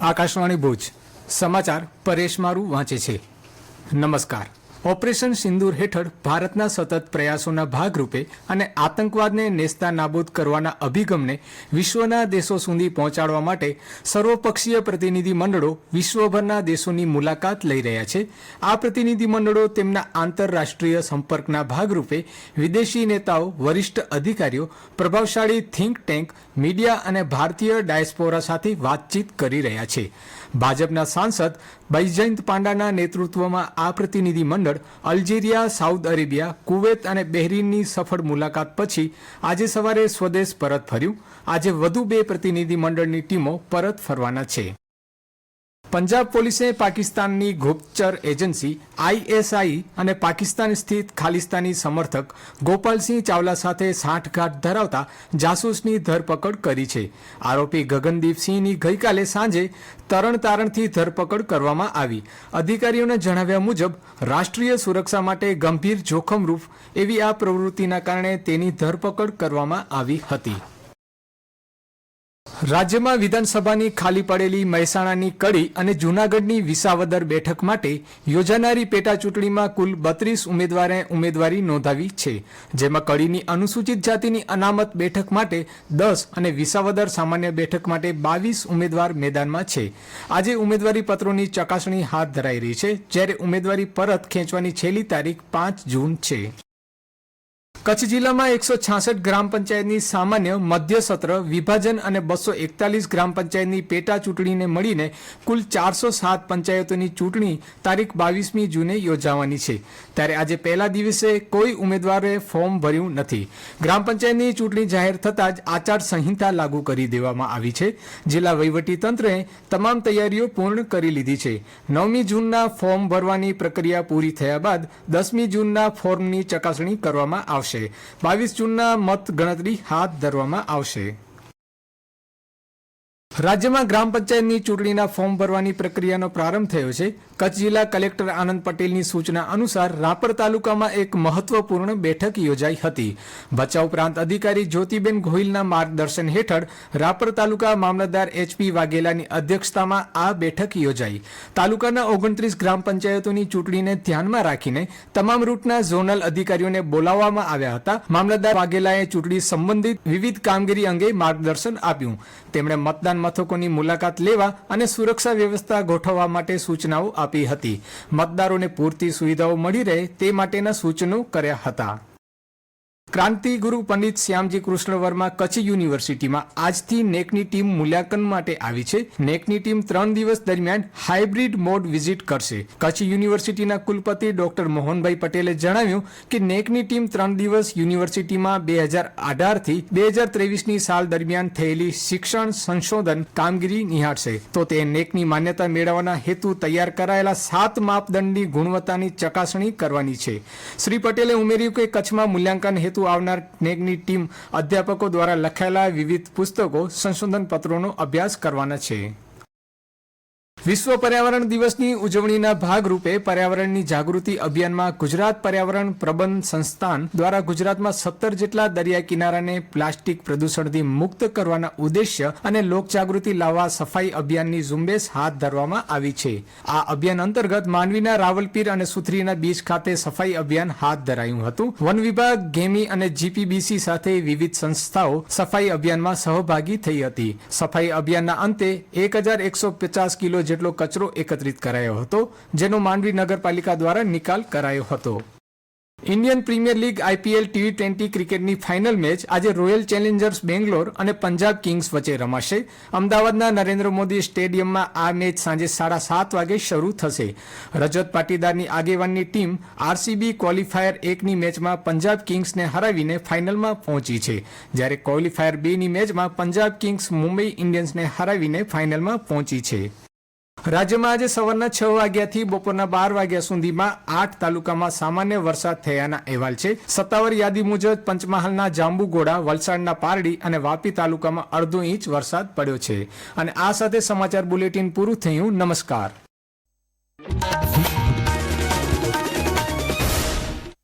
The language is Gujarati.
આકાશવાણી ભુજ સમાચાર પરેશ મારુ વાંચે છે। નમસ્કાર। ઓપરેશન સિંદૂર હેઠળ ભારતના સતત પ્રયાસોના ભાગરૂપે અને આતંકવાદને નેસ્તા નાબૂદ કરવાના અભિગમને વિશ્વના દેશો સુધી પહોંચાડવા માટે સર્વપક્ષીય પ્રતિનિધિ મંડળો વિશ્વભરના દેશોની મુલાકાત લઈ રહ્યા છે। આ પ્રતિનિધિ મંડળો તેમના આંતરરાષ્ટ્રીય સંપર્કના ભાગરૂપે વિદેશી નેતાઓ, વરિષ્ઠ અધિકારીઓ, પ્રભાવશાળી થિંક ટેન્ક, મીડિયા અને ભારતીય ડાયસ્પોરા સાથે વાતચીત કરી રહ્યા છે। ભાજપના સાંસદ બૈજયંત પાંડાના નેતૃત્વમાં આ પ્રતિનિધિ મંડળ અલ્જેરિયા, સાઉદી અરેબિયા, કુવૈત અને બહેરીનની સફળ મુલાકાત પછી આજે સવારે સ્વદેશ પરત ફર્યું। આજે વધુ 2 પ્રતિનિધિ મંડળની ટીમો પરત ફરવાના છે। પંજાબ પોલીસે પાકિસ્તાનની ગુપ્તચર એજન્સી ISI અને પાકિસ્તાન સ્થિત ખાલિસ્તાની સમર્થક ગોપાલસિંહ ચાવલા સાથે સાંઠગાંઠ ધરાવતા જાસૂસની ધરપકડ કરી છે। આરોપી ગગનદીપસિંહની ગઈકાલે સાંજે તરણતારણથી ધરપકડ કરવામાં આવી। અધિકારીઓના જણાવ્યા મુજબ રાષ્ટ્રીય સુરક્ષા માટે ગંભીર જોખમરૂપ એવી આ પ્રવૃત્તિના કારણે તેની ધરપકડ કરવામાં આવી હતી। રાજ્યમાં વિધાનસભાની ખાલી પડેલી મહેસાણાની કડી અને જૂનાગઢની વિસાવદર બેઠક માટે યોજાનારી પેટા ચૂંટણીમાં કુલ 32 ઉમેદવારોએ ઉમેદવારી નોંધાવી છે, જેમાં કડીની અનુસૂચિત જાતિની અનામત બેઠક માટે 10 અને વિસાવદર સામાન્ય બેઠક માટે 22 ઉમેદવાર મેદાનમાં છે। આજે ઉમેદવારી પત્રોની ચકાસણી હાથ ધરાઈ રહી છે, જ્યારે ઉમેદવારી પરત ખેંચવાની છેલ્લી તારીખ 5 જૂન છે। કચ્છ જિલ્લામાં 166 ગ્રામ પંચાયતની સામાન્ય, મધ્ય સત્ર, વિભાજન અને 241 ગ્રામ પંચાયતની પેટા ચૂંટણીને મળીને કુલ 407 પંચાયતોની ચૂંટણી તારીખ 22મી જૂને યોજાવાની છે। ત્યારે આજે પહેલા દિવસે કોઈ ઉમેદવારે ફોર્મ ભર્યું નથી। ગ્રામ પંચાયતની ચૂંટણી જાહેર થતાં જ આચાર સંહિતા લાગુ કરી દેવામાં આવી છે। જિલ્લા વહીવટીતંત્રએ તમામ તૈયારીઓ પૂર્ણ કરી લીધી છે। 9મી જૂનના ફોર્મ ભરવાની પ્રક્રિયા પૂરી થયા બાદ 10મી જૂનના ફોર્મની ચકાસણી કરવામાં આવશે। 22 જૂનના મત ગણતરી હાથ ધરવામાં આવશે। રાજ્યમાં ગ્રામ પંચાયતની ચૂંટણીના ફોર્મ ભરવાની પ્રક્રિયાનો પ્રારંભ થયો છે। કચ્છ જિલ્લા કલેક્ટર આનંદ પટેલની સૂચના અનુસાર રાપર તાલુકામાં એક મહત્વપૂર્ણ બેઠક યોજાઈ હતી। ભચાઉ પ્રાંત અધિકારી જ્યોતિબેન ગોહિલના માર્ગદર્શન હેઠળ રાપર તાલુકા મામલતદાર HP વાઘેલાની અધ્યક્ષતામાં આ બેઠક યોજાઈ। તાલુકાના 29 ગ્રામ પંચાયતોની ચૂંટણીને ધ્યાનમાં રાખીને તમામ રૂટના ઝોનલ અધિકારીઓને બોલાવવામાં આવ્યા હતા। મામલતદાર વાઘેલાએ ચૂંટણી સંબંધિત વિવિધ કામગીરી અંગે માર્ગદર્શન આપ્યું। તેમણે મતદાન મથકોની મુલાકાત લેવા અને સુરક્ષા વ્યવસ્થા ગોઠવવા માટે સૂચનાઓ આપી હતી। મતદારોને પૂરતી સુવિધાઓ મળી રહે તે માટેના સૂચનો કર્યા હતા। ક્રાંતિગુરુ પંડિત શ્યામજી કૃષ્ણ વર્મા કચ્છ યુનિવર્સિટીમાં આજથી નેકની ટીમ મૂલ્યાંકન માટે આવી છે। નેકની ટીમ 3 દિવસ દરમિયાન હાઇબ્રિડ મોડ વિઝિટ કરશે। કચ્છ યુનિવર્સિટીના કુલપતિ ડોક્ટર મોહનભાઈ પટેલે જણાવ્યું કે નેકની ટીમ 3 દિવસ યુનિવર્સિટીમાં 2018 થી 2023ની સાલ દરમિયાન થયેલી શિક્ષણ સંશોધન કામગીરી નિહાળશે। તો તે નેકની માન્યતા મેળવવાના હેતુ તૈયાર કરાયેલા 7 માપદંડની ગુણવત્તાની ચકાસણી કરવાની છે। શ્રી પટેલે ઉમેર્યું કે કચ્છમાં મૂલ્યાંકન હેતુ આવનાર નેકની ટીમ અધ્યાપકો દ્વારા લખાયેલા વિવિધ પુસ્તકો, સંશોધન પત્રોનો અભ્યાસ કરવાના છે। વિશ્વ પર્યાવરણ દિવસની ઉજવણીના ભાગરૂપે પર્યાવરણની જાગૃતિ અભિયાનમાં ગુજરાત પર્યાવરણ પ્રબંધ સંસ્થાન દ્વારા ગુજરાતમાં 17 જેટલા દરિયા કિનારાને પ્લાસ્ટિક પ્રદૂષણથી મુક્ત કરવાના ઉદ્દેશ્ય અને લોકજાગૃતિ લાવવા સફાઈ અભિયાનની ઝુંબેશ હાથ ધરવામાં આવી છે। આ અભિયાન અંતર્ગત માંડવીના રાવલપીર અને સુથરીના બીચ ખાતે સફાઈ અભિયાન હાથ ધરાયું હતું। વન વિભાગ, ગેમી અને GPBC સાથે વિવિધ સંસ્થાઓ સફાઈ અભિયાનમાં સહભાગી થઈ હતી। સફાઈ અભિયાનના અંતે 1150 કિલો જેટલો કચરો એકત્રિત કરાયો હતો, જેનો માંડવી નગરપાલિકા દ્વારા નિકાલ કરાયો હતો। Indian premier league IPL T20 ક્રિકેટની ફાઇનલ મેચ આજે રોયલ ચેલેન્જર્સ બેંગ્લોર અને પંજાબ કિંગ્સ વચ્ચે રમાશે। અમદાવાદના નરેન્દ્ર મોદી સ્ટેડિયમમાં આ મેચ સાંજે 7:30 વાગે શરૂ થશે। રજત પાટીદારની આગેવાનની ટીમ RCB ક્વોલિફાયર 1ની મેચમાં પંજાબ કિંગ્સને હરાવીને ફાઇનલમાં પહોંચી છે, જ્યારે ક્વોલિફાયર 2ની મેચમાં પંજાબ કિંગ્સ મુંબઈ ઇન્ડિયન્સને હરાવીને ફાઇનલમાં પહોંચી છે। રાજ્યમાં આજે સવારના 6 વાગ્યાથી બપોરના 12 વાગ્યા સુધીમાં 8 તાલુકામાં સામાન્ય વરસાદ થયાના અહેવાલ છે। સત્તાવાર યાદી મુજબ પંચમહાલના જાંબુઘોડા, વલસાડના પારડી અને વાપી તાલુકામાં અડધો ઇંચ વરસાદ પડ્યો છે। અને આ સાથે સમાચાર બુલેટિન પૂરું થયું। નમસ્કાર।